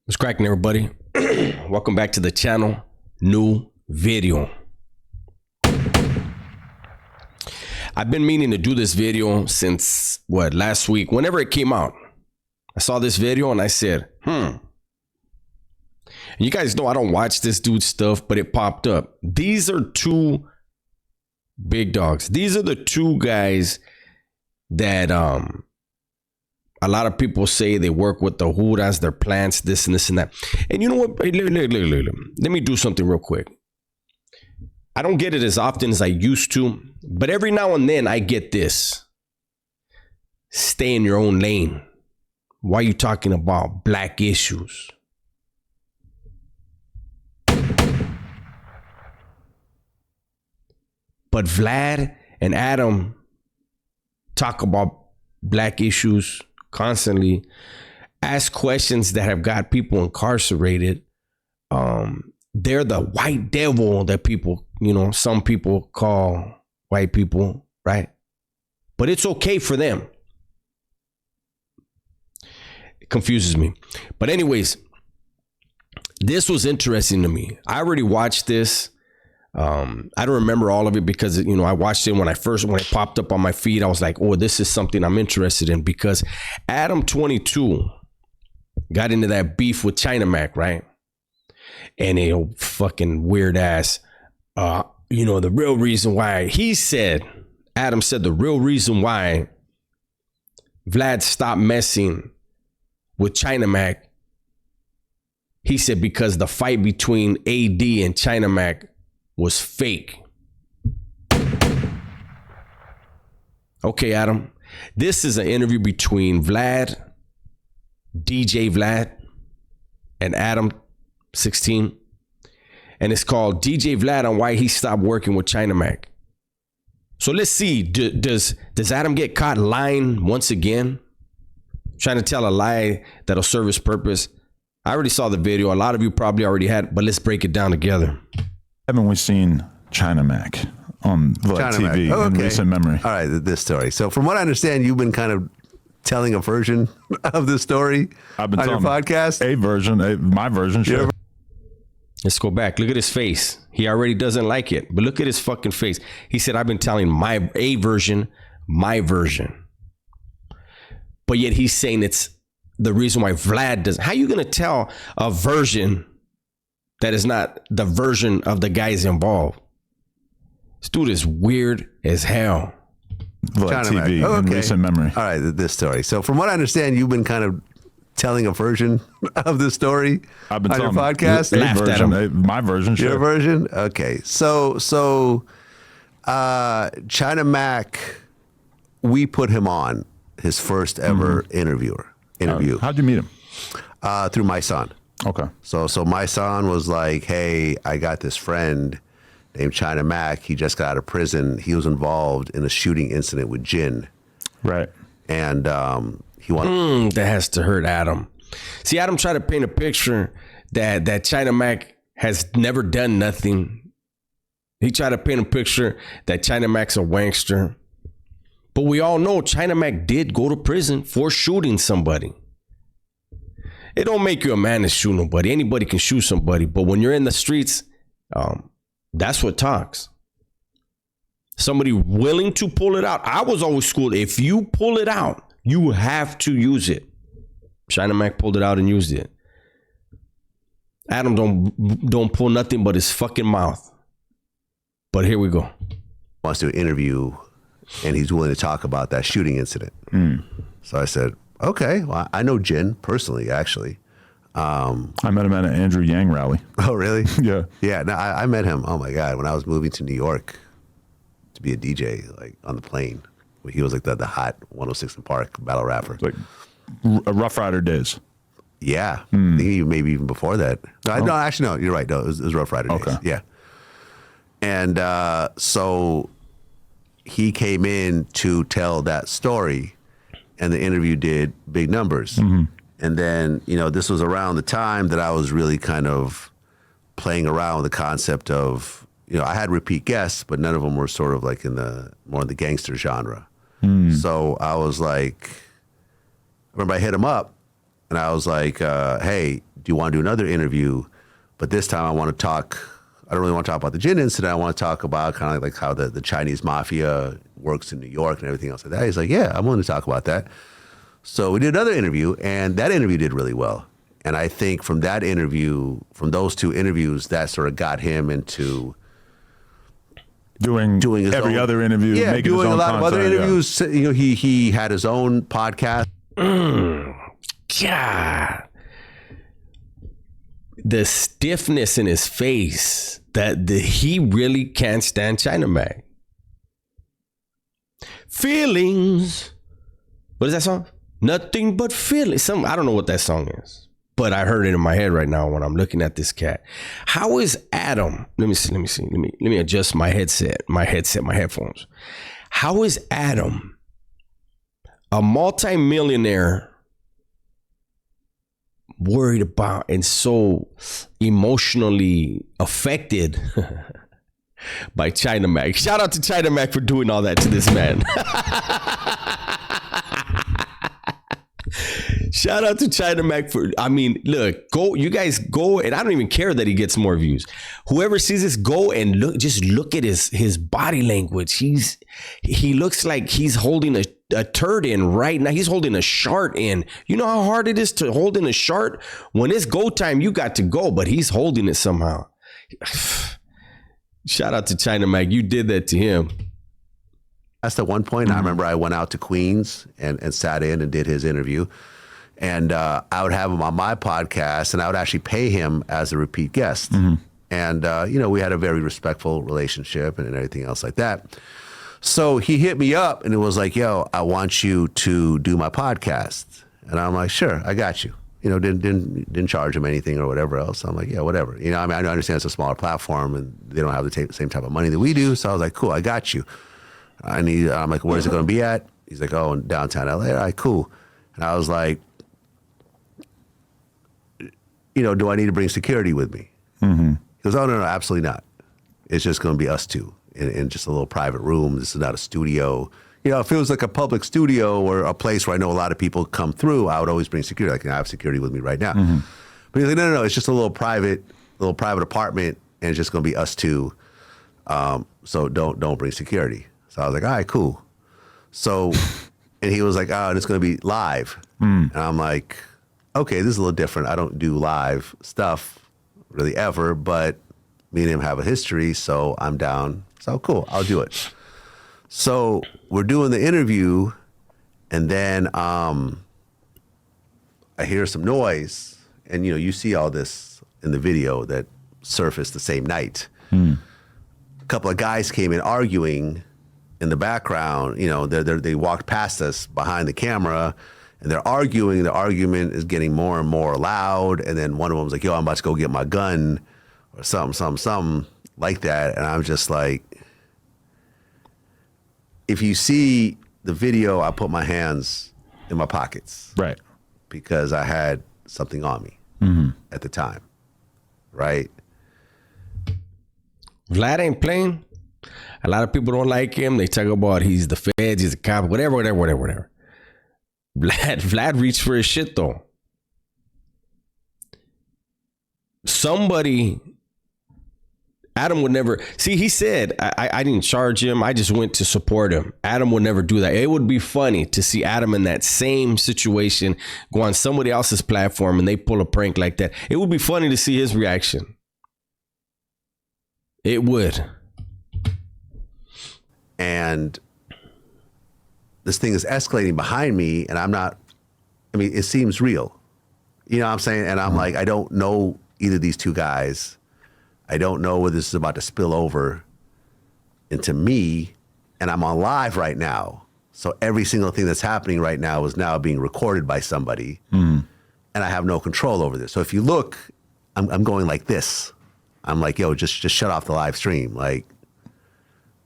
What's cracking, everybody? Welcome back to the channel. New video. I've been meaning to do this video since last week, whenever it came out. I saw this video and I said, And you guys know I don't watch this dude's stuff, but it popped up. These are two big dogs. These are the two guys that a lot of people say they work with the Juras, their plants, this and this and that. And you know what? Let me do something real quick. I don't get it as often as I used to, but every now and then I get this. Stay in your own lane. Why are you talking about black issues? But Vlad and Adam talk about black issues constantly, ask questions that have got people incarcerated. They're the white devil that people, some people call white people, right? But it's okay for them. It confuses me. But anyways, this was interesting to me. I already watched this. I don't remember all of it because, I watched it when it popped up on my feed. I was like, oh, this is something I'm interested in because Adam 22 got into that beef with China Mac, right? And a fucking weird ass, the real reason why Adam said the real reason why Vlad stopped messing with China Mac. He said because the fight between AD and China Mac was fake. Okay, Adam. This is an interview between Vlad, DJ Vlad, and Adam 16. And it's called DJ Vlad on why he stopped working with China Mac. So let's see. Does Adam get caught lying once again? Trying to tell a lie that'll serve his purpose? I already saw the video. A lot of you probably already had, but let's break it down together. Haven't we seen China Mac on Vlad TV in recent memory? All right, this story. So from what I understand, you've been kind of telling a version of this story I've been on your podcast. A version, my version, sure. Let's go back. Look at his face. He already doesn't like it, but look at his fucking face. He said, I've been telling a version, my version. But yet he's saying it's the reason why Vlad doesn't. How are you going to tell a version that is not the version of the guys involved? This dude is weird as hell. Vlad TV in recent memory. All right, this story. So from what I understand, you've been kind of telling a version of this story I've been on your telling podcast. A version, my version, sure. Your version? Okay. So China Mac, we put him on his first ever interview. How'd you meet him? Through my son. Okay. So my son was like, hey, I got this friend named China Mac. He just got out of prison. He was involved in a shooting incident with Jin. Right. And he wanted... that has to hurt Adam. See, Adam tried to paint a picture that China Mac has never done nothing. He tried to paint a picture that China Mac's a wankster. But we all know China Mac did go to prison for shooting somebody. It don't make you a man to shoot nobody. Anybody can shoot somebody. But when you're in the streets, that's what talks. Somebody willing to pull it out. I was always schooled. If you pull it out, you have to use it. China Mac pulled it out and used it. Adam don't pull nothing but his fucking mouth. But here we go. Wants to interview, and he's willing to talk about that shooting incident. So I said, okay, well, I know Jin personally, actually. I met him at an Andrew Yang rally. Oh, really? Yeah. Yeah, no, I met him, oh my God, when I was moving to New York to be a DJ, like on the plane. He was like the hot 106 in Park battle rapper. Like Rough Rider days. Yeah, I think maybe even before that. No, actually, no, you're right. No, it was Rough Rider days. Yeah. And so he came in to tell that story, and the interview did big numbers. And then, this was around the time that I was really kind of playing around with the concept of, I had repeat guests, but none of them were sort of like more in the gangster genre. So I was like, I remember I hit him up and I was like, hey, you want to do another interview? But this time I don't really want to talk about the gin incident. I want to talk about kind of like how the Chinese mafia works in New York and everything else like that. He's like, yeah, I'm willing to talk about that. So we did another interview, and that interview did really well. And I think from that interview, from those two interviews, that sort of got him into doing his every other interview, yeah, making doing his own a lot content, of other interviews. Yeah. You know, he had his own podcast. God, the stiffness in his face that he really can't stand China Mac. Feelings. What is that song? Nothing but feelings. I don't know what that song is, but I heard it in my head right now when I'm looking at this cat. How is Adam? Let me see. Let me adjust my headphones. How is Adam, a multimillionaire, worried about and so emotionally affected by China Mac? Shout out to China Mac for doing all that to this man. Shout out to China Mac for, I mean, look, you guys go, and I don't even care that he gets more views. Whoever sees this, go and look at his body language. He looks like he's holding a turd in right now. He's holding a shart in. You know how hard it is to hold in a shart? When it's go time, you got to go, but he's holding it somehow. Shout out to China Mac. You did that to him. That's the one point. I remember I went out to Queens and sat in and did his interview. And I would have him on my podcast, and I would actually pay him as a repeat guest. And, we had a very respectful relationship and everything else like that. So he hit me up and it was like, yo, I want you to do my podcast. And I'm like, sure, I got you. Didn't charge him anything or whatever else. I'm like, yeah, whatever. I understand it's a smaller platform and they don't have the same type of money that we do. So I was like, cool, I got you. I'm like, where's it going to be at? He's like, oh, in downtown LA. All right, cool. And I was like, do I need to bring security with me? He goes, oh, no, absolutely not. It's just going to be us two in just a little private room. This is not a studio. If it was like a public studio or a place where I know a lot of people come through, I would always bring security. Like, I have security with me right now. But he's like, no, it's just a little private apartment, and it's just going to be us two. So don't bring security. So I was like, all right, cool. So, and he was like, oh, and it's going to be live. And I'm like, okay, this is a little different. I don't do live stuff really ever, but me and him have a history, so I'm down. So cool, I'll do it. So we're doing the interview, and then I hear some noise, and you see all this in the video that surfaced the same night. A couple of guys came in arguing in the background. They walked past us behind the camera, and they're arguing. The argument is getting more and more loud, and then one of them was like, yo, I'm about to go get my gun, or something like that. And I'm just like, if you see the video, I put my hands in my pockets. Right. Because I had something on me at the time. Right. Vlad ain't playing. A lot of people don't like him. They talk about he's the feds, he's a cop, whatever. Vlad reached for his shit though. Adam would never, see, he said, I didn't charge him. I just went to support him. Adam would never do that. It would be funny to see Adam in that same situation, go on somebody else's platform and they pull a prank like that. It would be funny to see his reaction. It would. And this thing is escalating behind me, and it seems real. You know what I'm saying? And I'm like, I don't know either of these two guys. I don't know whether this is about to spill over into me, and I'm on live right now. So every single thing that's happening right now is now being recorded by somebody, and I have no control over this. So if you look, I'm going like this. I'm like, yo, just shut off the live stream. Like,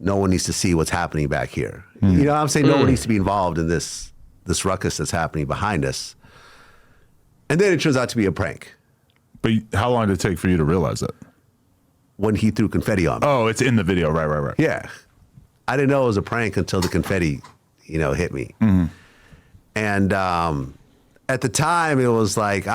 no one needs to see what's happening back here. You know what I'm saying? No one needs to be involved in this ruckus that's happening behind us. And then it turns out to be a prank. But how long did it take for you to realize that? When he threw confetti on me. Oh, it's in the video. Right. Yeah. I didn't know it was a prank until the confetti, hit me. And at the time, it was like,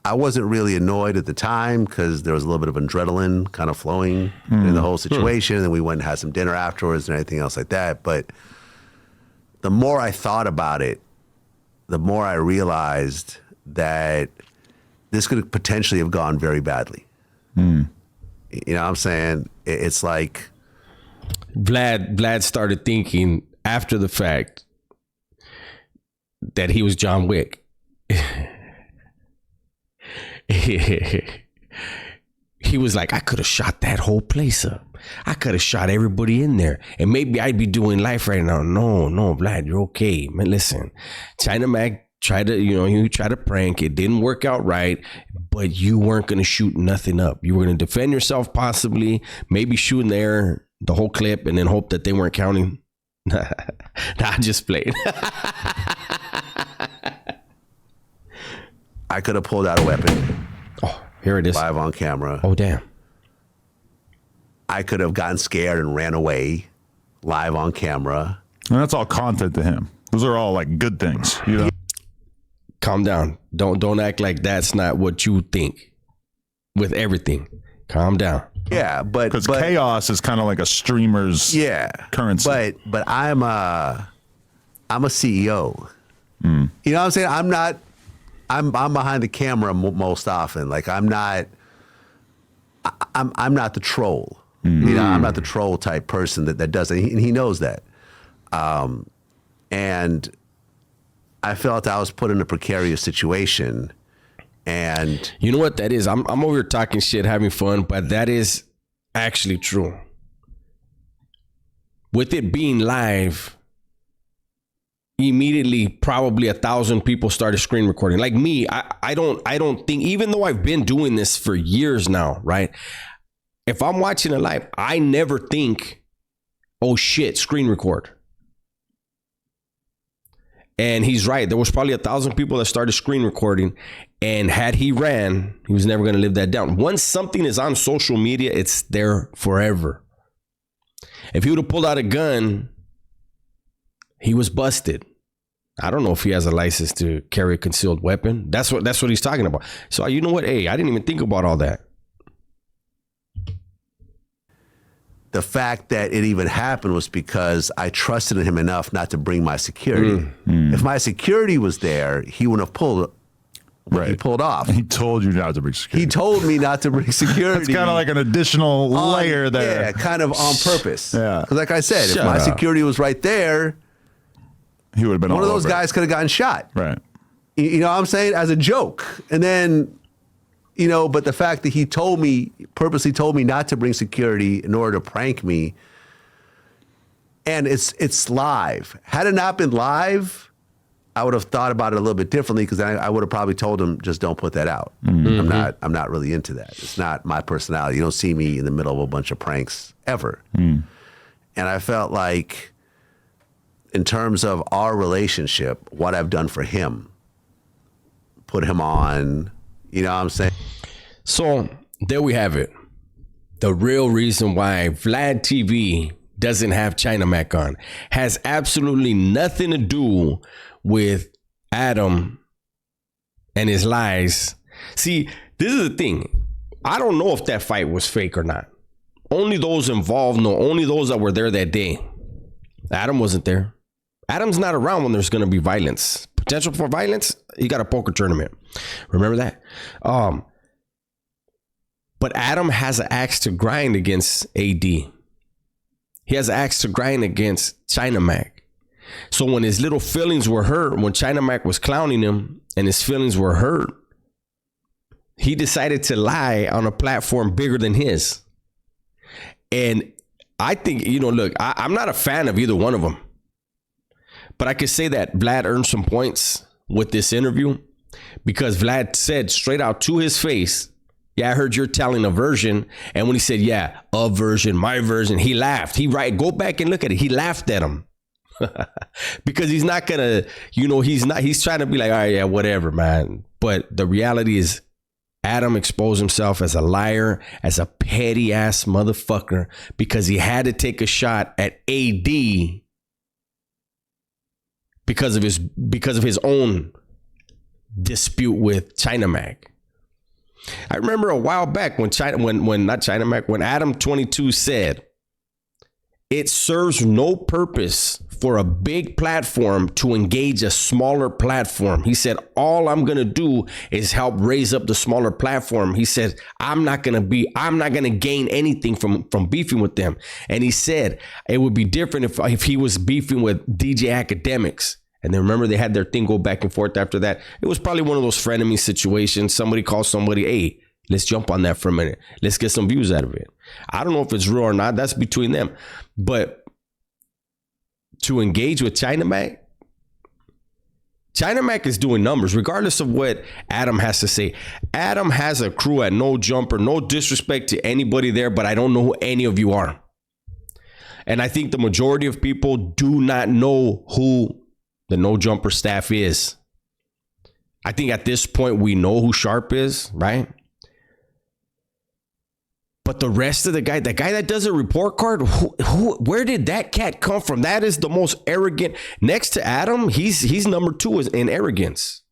I wasn't really annoyed at the time because there was a little bit of adrenaline kind of flowing in the whole situation. And then we went and had some dinner afterwards and everything else like that. But the more I thought about it, the more I realized that this could potentially have gone very badly. You know what I'm saying? It's like Vlad started thinking after the fact that he was John Wick. He was like, I could have shot that whole place up. I could have shot everybody in there, and maybe I'd be doing life right now. No, Vlad, you're okay, man. Listen, China Mac tried to, you tried to prank. It didn't work out right, but you weren't going to shoot nothing up. You were going to defend yourself, possibly, maybe shoot in there the whole clip, and then hope that they weren't counting. Nah, just played. I could have pulled out a weapon. Oh, here it is. Live on camera. Oh, damn. I could have gotten scared and ran away live on camera. And that's all content to him. Those are all like good things. Calm down. Don't act like that's not what you think with everything. Calm down. Yeah, because chaos is kind of like a streamer's currency. But I'm a CEO. You know what I'm saying? I'm behind the camera most often. Like I'm not the troll. I'm not the troll type person that does it. And he knows that. And I felt I was put in a precarious situation. And you know what that is? I'm over here talking shit, having fun, but that is actually true. With it being live, immediately probably 1,000 people started screen recording. Like me, I don't think, even though I've been doing this for years now, right? If I'm watching it live, I never think, oh shit, screen record. And he's right. There was probably 1,000 people that started screen recording. And had he ran, he was never going to live that down. Once something is on social media, it's there forever. If he would have pulled out a gun, he was busted. I don't know if he has a license to carry a concealed weapon. That's what he's talking about. So you know what? Hey, I didn't even think about all that. The fact that it even happened was because I trusted in him enough not to bring my security. If my security was there, he wouldn't have pulled. Right. He pulled off. He told you not to bring security. He told me not to bring security. It's kind of like an additional layer there. Yeah, kind of on purpose. Yeah. Because like I said, if my security was right there, he would have been one of those guys could have gotten shot. Right. You know what I'm saying? As a joke. And then, but the fact that he purposely told me not to bring security in order to prank me, and it's live. Had it not been live, I would have thought about it a little bit differently, because I would have probably told him, just don't put that out. I'm not really into that. It's not my personality. You don't see me in the middle of a bunch of pranks ever. And I felt like, in terms of our relationship, what I've done for him, put him on, you know what I'm saying? So there we have it. The real reason why Vlad TV doesn't have China Mac on has absolutely nothing to do with Adam and his lies. See, this is the thing. I don't know if that fight was fake or not. Only those involved know, only those that were there that day. Adam wasn't there. Adam's not around when there's going to be violence. Potential for violence, he got a poker tournament. Remember that? But Adam has an axe to grind against AD. He has an axe to grind against China Mac. So when his little feelings were hurt, when China Mac was clowning him and his feelings were hurt, he decided to lie on a platform bigger than his. And I think, look, I'm not a fan of either one of them. But I could say that Vlad earned some points with this interview, because Vlad said straight out to his face, yeah, I heard you're telling a version. And when he said, yeah, a version, my version, he laughed. Go back and look at it. He laughed at him. Because he's not gonna, he's trying to be like, all right, yeah, whatever, man. But the reality is, Adam exposed himself as a liar, as a petty ass motherfucker, because he had to take a shot at AD because of his own dispute with China Mac. I remember a while back when when Adam 22 said, it serves no purpose for a big platform to engage a smaller platform. He said, all I'm going to do is help raise up the smaller platform. He said, I'm not going to gain anything from beefing with them. And he said, it would be different if he was beefing with DJ Academics. And then remember, they had their thing go back and forth after that. It was probably one of those frenemy situations. Somebody calls somebody, hey, let's jump on that for a minute. Let's get some views out of it. I don't know if it's real or not. That's between them. But to engage with China Mac is doing numbers, regardless of what Adam has to say. Adam has a crew at No Jumper. No disrespect to anybody there, but I don't know who any of you are. And I think the majority of people do not know who the No Jumper staff is. I think at this point we know who Sharp is, right? But the rest of the guy that does a report card, where did that cat come from? That is the most arrogant. Next to Adam, he's number 2 in arrogance.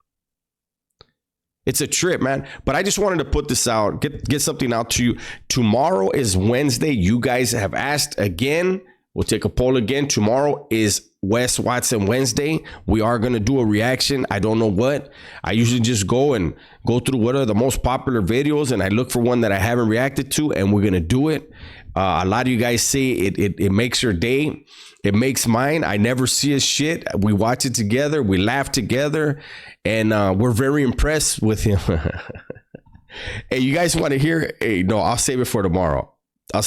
It's a trip, man. But I just wanted to put this out, get something out to you. Tomorrow is Wednesday. You guys have asked again. We'll take a poll again. Tomorrow is Wes Watson Wednesday. We are going to do a reaction. I don't know what. I usually just go through what are the most popular videos, and I look for one that I haven't reacted to, and we're going to do it. A lot of you guys say it makes your day. It makes mine. I never see his shit. We watch it together. We laugh together, and we're very impressed with him. Hey, you guys want to hear? Hey, no, I'll save it for tomorrow. I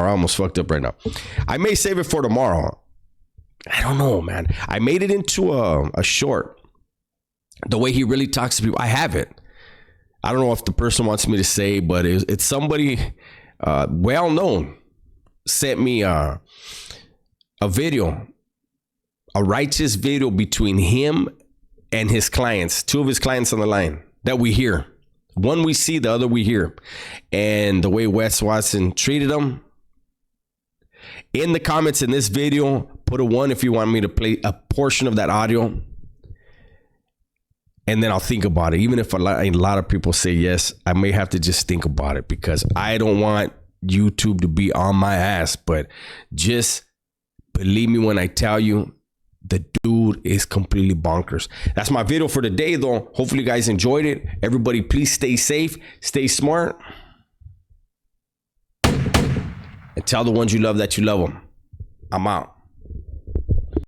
almost fucked up right now. I may save it for tomorrow. I don't know, man. I made it into a short. The way he really talks to people, I have it. I don't know if the person wants me to say, but it's somebody well known sent me a video, a righteous video between him and his clients, 2 of his clients on the line that we hear. One we see, the other we hear. And the way Wes Watson treated them. In the comments in this video, put a 1 if you want me to play a portion of that audio. And then I'll think about it. Even if a lot of people say yes, I may have to just think about it, because I don't want YouTube to be on my ass. But just believe me when I tell you, the dude is completely bonkers. That's my video for today, though. Hopefully you guys enjoyed it. Everybody, please stay safe, stay smart, and tell the ones you love that you love them. I'm out.